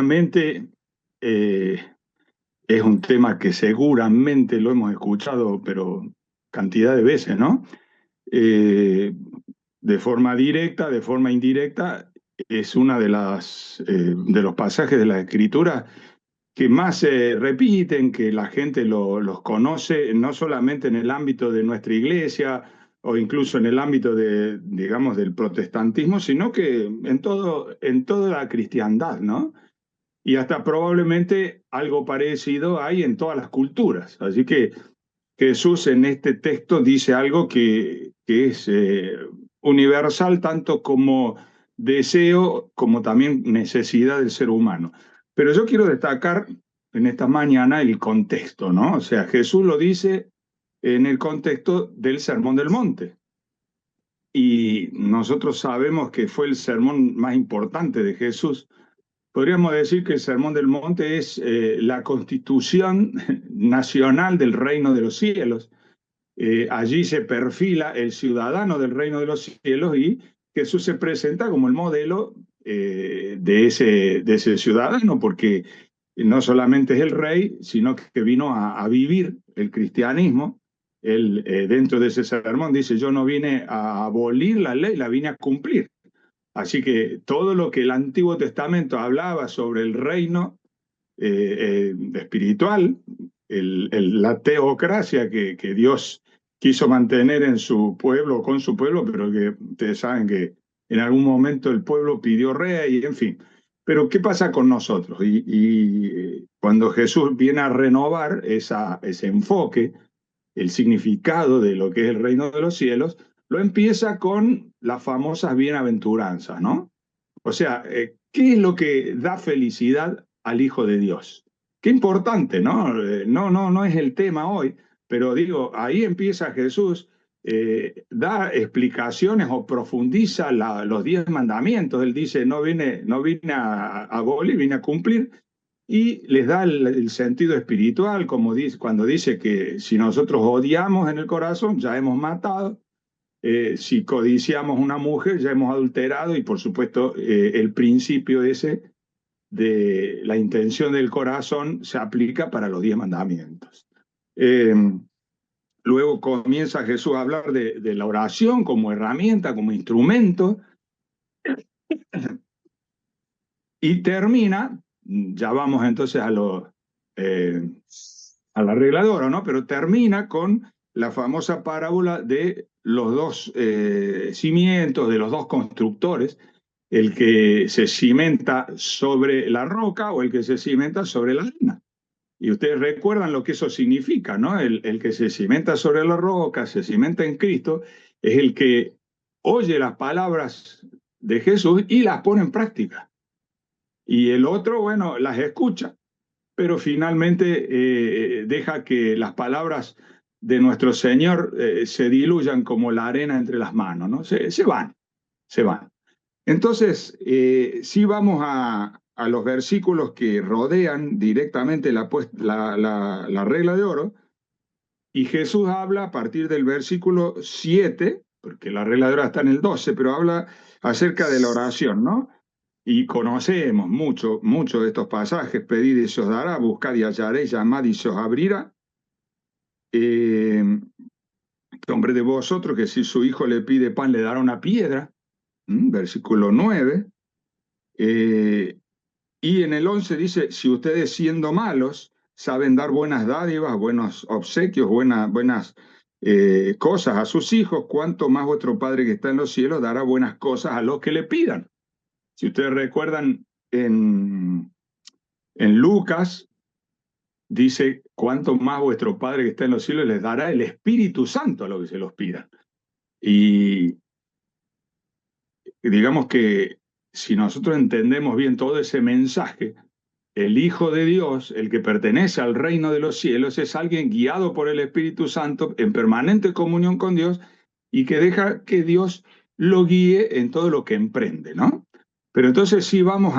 obviamente es un tema que seguramente lo hemos escuchado, pero cantidad de veces, ¿no? Eh, de forma directa, de forma indirecta, es una de los pasajes de la Escritura que más se repiten, que la gente los conoce, no solamente en el ámbito de nuestra iglesia o incluso en el ámbito de, digamos, del protestantismo, sino que en toda la cristiandad, ¿no? Y hasta probablemente algo parecido hay en todas las culturas. Así que Jesús en este texto dice algo que es universal tanto como deseo como también necesidad del ser humano. Pero yo quiero destacar en esta mañana el contexto, ¿no? O sea, Jesús lo dice en el contexto del Sermón del Monte. Y nosotros sabemos que fue el sermón más importante de Jesús. Podríamos decir que el Sermón del Monte es la constitución nacional del reino de los cielos. Allí se perfila el ciudadano del reino de los cielos y Jesús se presenta como el modelo de ese ciudadano, porque no solamente es el rey, sino que vino a vivir el cristianismo. Él, dentro de ese sermón, dice, yo no vine a abolir la ley, la vine a cumplir. Así que todo lo que el Antiguo Testamento hablaba sobre el reino espiritual, la teocracia que Dios quiso mantener en su pueblo, con su pueblo, pero que ustedes saben que en algún momento el pueblo pidió rey, y en fin. Pero ¿qué pasa con nosotros? Cuando Jesús viene a renovar ese enfoque, el significado de lo que es el reino de los cielos, lo empieza con las famosas bienaventuranzas, ¿no? O sea, ¿qué es lo que da felicidad al Hijo de Dios? Qué importante, ¿no? No es el tema hoy, pero digo, ahí empieza Jesús, da explicaciones o profundiza los 10 mandamientos. Él dice, no vine a abolir, vine a cumplir, y les da el sentido espiritual, como dice, cuando dice que si nosotros odiamos en el corazón, ya hemos matado. Si codiciamos una mujer, ya hemos adulterado, y por supuesto el principio ese de la intención del corazón se aplica para los 10 mandamientos. Eh, Luego comienza Jesús a hablar de la oración como herramienta, como instrumento, y termina, ya vamos entonces a la regla de oro, ¿no? Pero termina con la famosa parábola de los dos cimientos, de los dos constructores, el que se cimenta sobre la roca o el que se cimenta sobre la arena. Y ustedes recuerdan lo que eso significa, ¿no? El que se cimenta sobre la roca, se cimenta en Cristo, es el que oye las palabras de Jesús y las pone en práctica. Y el otro, bueno, las escucha, pero finalmente deja que las palabras de nuestro Señor se diluyan como la arena entre las manos, ¿no? Se van, se van. Entonces, sí vamos a los versículos que rodean directamente la regla de oro, y Jesús habla a partir del versículo 7, porque la regla de oro está en el 12, pero habla acerca de la oración, ¿no? Y conocemos mucho de estos pasajes: pedid y se os dará, buscad y hallaréis, llamad y se os abrirá. Hombre de vosotros que si su hijo le pide pan le dará una piedra, versículo 9. Y en el 11 dice, si ustedes siendo malos saben dar buenas dádivas, buenos obsequios, buenas cosas a sus hijos, cuánto más vuestro Padre que está en los cielos dará buenas cosas a los que le pidan. Si ustedes recuerdan, en Lucas dice, cuánto más vuestro Padre que está en los cielos les dará el Espíritu Santo a los que se los pidan. Y digamos que si nosotros entendemos bien todo ese mensaje, el Hijo de Dios, el que pertenece al reino de los cielos, es alguien guiado por el Espíritu Santo en permanente comunión con Dios y que deja que Dios lo guíe en todo lo que emprende, ¿no? Pero entonces sí vamos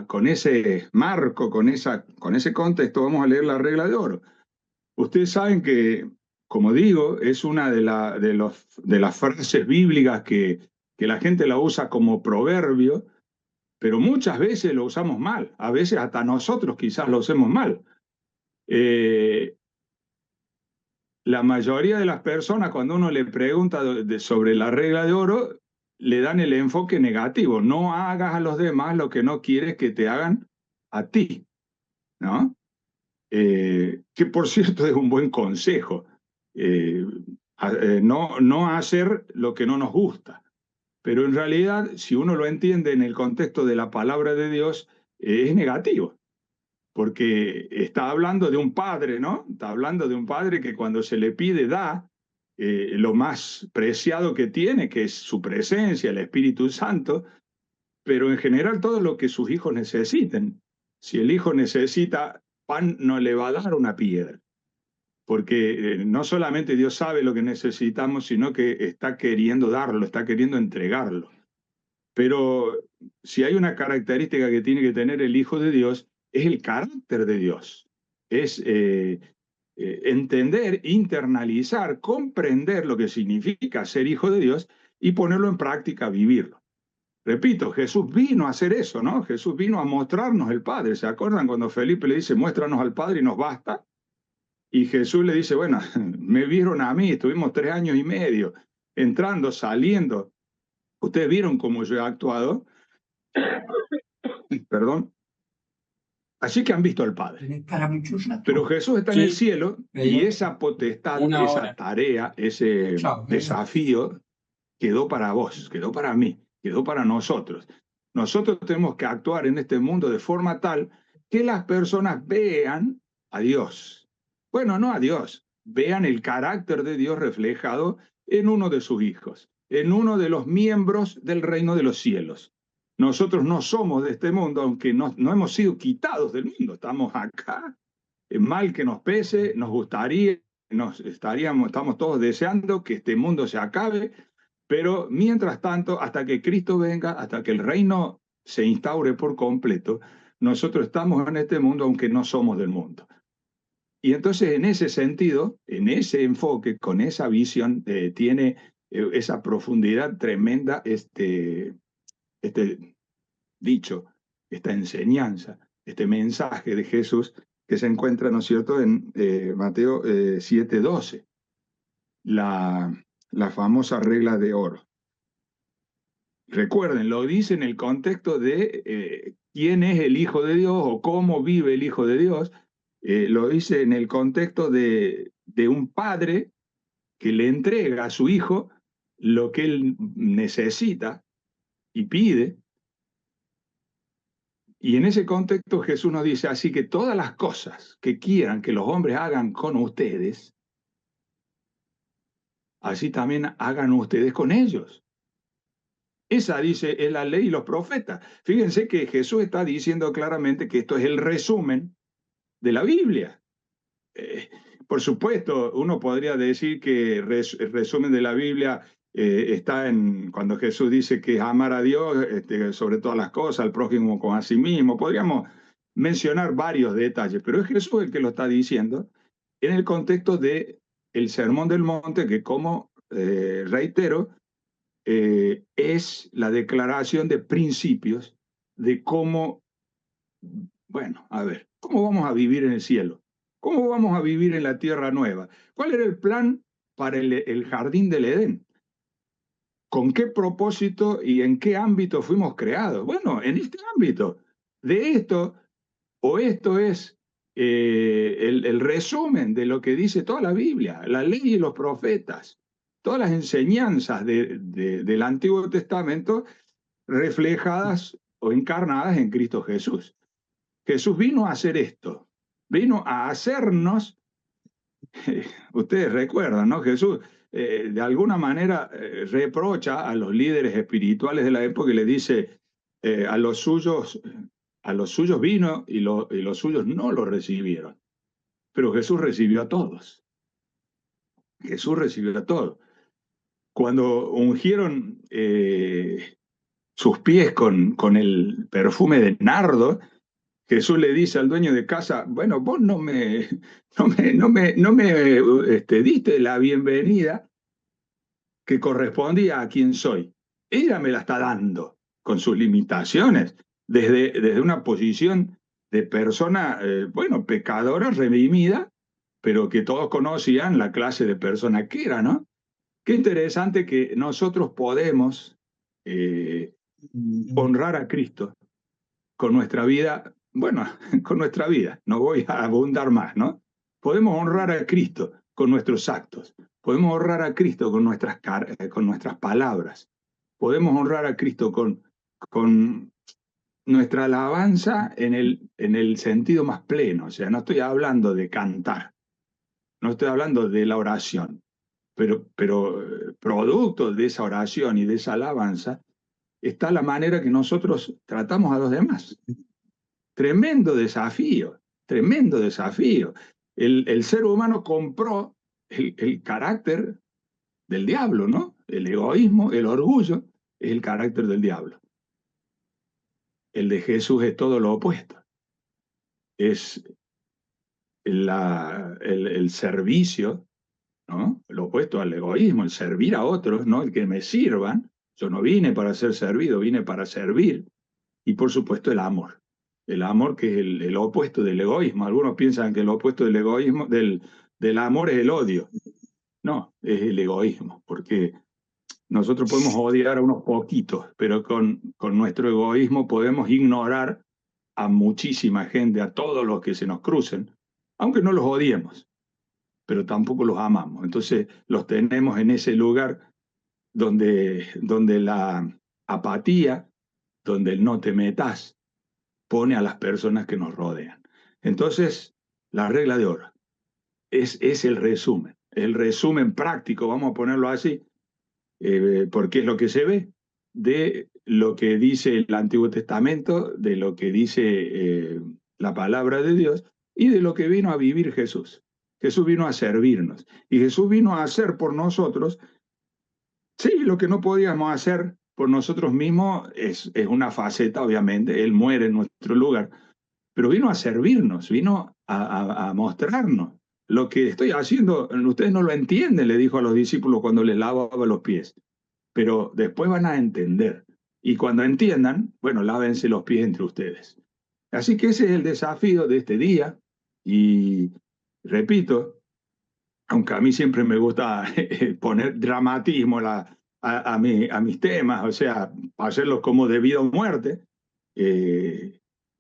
con ese marco, con ese contexto, vamos a leer la regla de oro. Ustedes saben que, como digo, es una de las frases bíblicas que la gente la usa como proverbio, pero muchas veces lo usamos mal, a veces hasta nosotros quizás lo usemos mal. La mayoría de las personas, cuando uno le pregunta sobre la regla de oro, le dan el enfoque negativo. No hagas a los demás lo que no quieres que te hagan a ti, ¿no? Que por cierto es un buen consejo. No hacer lo que no nos gusta. Pero en realidad, si uno lo entiende en el contexto de la palabra de Dios, es negativo, porque está hablando de un padre, ¿no? Está hablando de un padre que cuando se le pide da lo más preciado que tiene, que es su presencia, el Espíritu Santo, pero en general todo lo que sus hijos necesiten. Si el hijo necesita pan, no le va a dar una piedra, porque no solamente Dios sabe lo que necesitamos, sino que está queriendo darlo, está queriendo entregarlo. Pero si hay una característica que tiene que tener el Hijo de Dios, es el carácter de Dios. Es entender, internalizar, comprender lo que significa ser hijo de Dios y ponerlo en práctica, vivirlo. Repito, Jesús vino a hacer eso, ¿no? Jesús vino a mostrarnos el Padre. ¿Se acuerdan cuando Felipe le dice, muéstranos al Padre y nos basta? Y Jesús le dice, bueno, me vieron a mí, estuvimos 3 años y medio, entrando, saliendo. Ustedes vieron cómo yo he actuado, perdón. Así que han visto al Padre. Pero Jesús está en el cielo y esa potestad, esa tarea, ese desafío quedó para vos, quedó para mí, quedó para nosotros. Nosotros tenemos que actuar en este mundo de forma tal que las personas vean a Dios. Bueno, no a Dios, vean el carácter de Dios reflejado en uno de sus hijos, en uno de los miembros del reino de los cielos. Nosotros no somos de este mundo, aunque no hemos sido quitados del mundo, estamos acá, mal que nos pese, nos gustaría, estamos todos deseando que este mundo se acabe, pero mientras tanto, hasta que Cristo venga, hasta que el reino se instaure por completo, nosotros estamos en este mundo aunque no somos del mundo. Y entonces en ese sentido, en ese enfoque, con esa visión, tiene esa profundidad tremenda este dicho, esta enseñanza, este mensaje de Jesús que se encuentra, ¿no es cierto?, en Mateo 7:12, la famosa regla de oro. Recuerden, lo dice en el contexto de quién es el Hijo de Dios o cómo vive el Hijo de Dios. Lo dice en el contexto de un padre que le entrega a su hijo lo que él necesita y pide. Y en ese contexto Jesús nos dice, así que todas las cosas que quieran que los hombres hagan con ustedes, así también hagan ustedes con ellos. Esa, dice, es la ley y los profetas. Fíjense que Jesús está diciendo claramente que esto es el resumen de la Biblia. Por supuesto, uno podría decir que el resumen de la Biblia está en cuando Jesús dice que es amar a Dios sobre todas las cosas, al prójimo como a sí mismo. Podríamos mencionar varios detalles, pero es Jesús el que lo está diciendo en el contexto de el Sermón del Monte, que como reitero, es la declaración de principios de cómo, bueno, a ver, cómo vamos a vivir en el cielo, cómo vamos a vivir en la tierra nueva, cuál era el plan para el jardín del Edén, con qué propósito y en qué ámbito fuimos creados. Bueno, en este ámbito, de esto, o esto es el resumen de lo que dice toda la Biblia, la ley y los profetas, todas las enseñanzas del Antiguo Testamento reflejadas o encarnadas en Cristo Jesús. Jesús vino a hacer esto, vino a hacernos, ustedes recuerdan, ¿no? Jesús de alguna manera reprocha a los líderes espirituales de la época y le dice a los suyos vino y los suyos no lo recibieron. Pero Jesús recibió a todos. Jesús recibió a todos. Cuando ungieron sus pies con el perfume de nardo, Jesús le dice al dueño de casa, bueno, vos no me diste la bienvenida que correspondía a quien soy. Ella me la está dando con sus limitaciones. desde una posición de persona, bueno, pecadora, redimida, pero que todos conocían la clase de persona que era, ¿no? Qué interesante que nosotros podemos honrar a Cristo con nuestra vida, bueno, con nuestra vida, no voy a abundar más, ¿no? Podemos honrar a Cristo con nuestros actos, podemos honrar a Cristo con nuestras palabras, podemos honrar a Cristo con nuestra alabanza en el sentido más pleno, o sea, no estoy hablando de cantar, no estoy hablando de la oración, pero producto de esa oración y de esa alabanza está la manera que nosotros tratamos a los demás. Tremendo desafío, tremendo desafío. El ser humano compró el carácter del diablo, ¿no? El egoísmo, el orgullo es el carácter del diablo. El de Jesús es todo lo opuesto. Es el servicio, ¿no? Lo opuesto al egoísmo, el servir a otros, ¿no? El que me sirvan. Yo no vine para ser servido, vine para servir. Y por supuesto el amor. El amor que es el opuesto del egoísmo. Algunos piensan que el opuesto del egoísmo, del amor es el odio. No, es el egoísmo, porque nosotros podemos odiar a unos poquitos, pero con nuestro egoísmo podemos ignorar a muchísima gente, a todos los que se nos crucen, aunque no los odiemos, pero tampoco los amamos. Entonces los tenemos en ese lugar donde la apatía, donde el no te metas, pone a las personas que nos rodean. Entonces, la regla de oro es el resumen práctico, vamos a ponerlo así, porque es lo que se ve de lo que dice el Antiguo Testamento, de lo que dice la palabra de Dios y de lo que vino a vivir Jesús. Jesús vino a servirnos y Jesús vino a hacer por nosotros, sí, lo que no podíamos hacer por nosotros mismos es una faceta, obviamente, Él muere en nuestro lugar, pero vino a servirnos, vino a mostrarnos. Lo que estoy haciendo, ustedes no lo entienden, le dijo a los discípulos cuando les lavaba los pies, pero después van a entender. Y cuando entiendan, bueno, lávense los pies entre ustedes. Así que ese es el desafío de este día. Y repito, aunque a mí siempre me gusta poner dramatismo a mis temas, o sea, hacerlos como debido a muerte,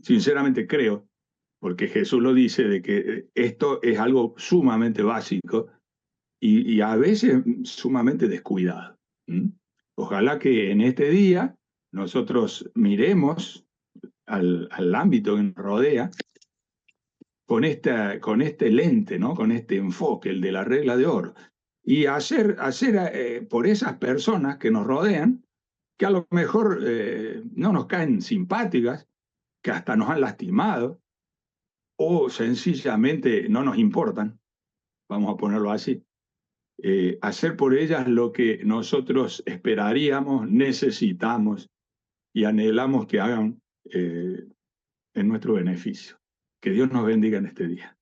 sinceramente creo, porque Jesús lo dice, de que esto es algo sumamente básico y a veces sumamente descuidado. ¿Mm? Ojalá que en este día nosotros miremos al ámbito que nos rodea con este lente, ¿no? Con este enfoque, el de la regla de oro, y hacer por esas personas que nos rodean, que a lo mejor no nos caen simpáticas, que hasta nos han lastimado, o sencillamente no nos importan, vamos a ponerlo así, hacer por ellas lo que nosotros esperaríamos, necesitamos y anhelamos que hagan en nuestro beneficio. Que Dios nos bendiga en este día.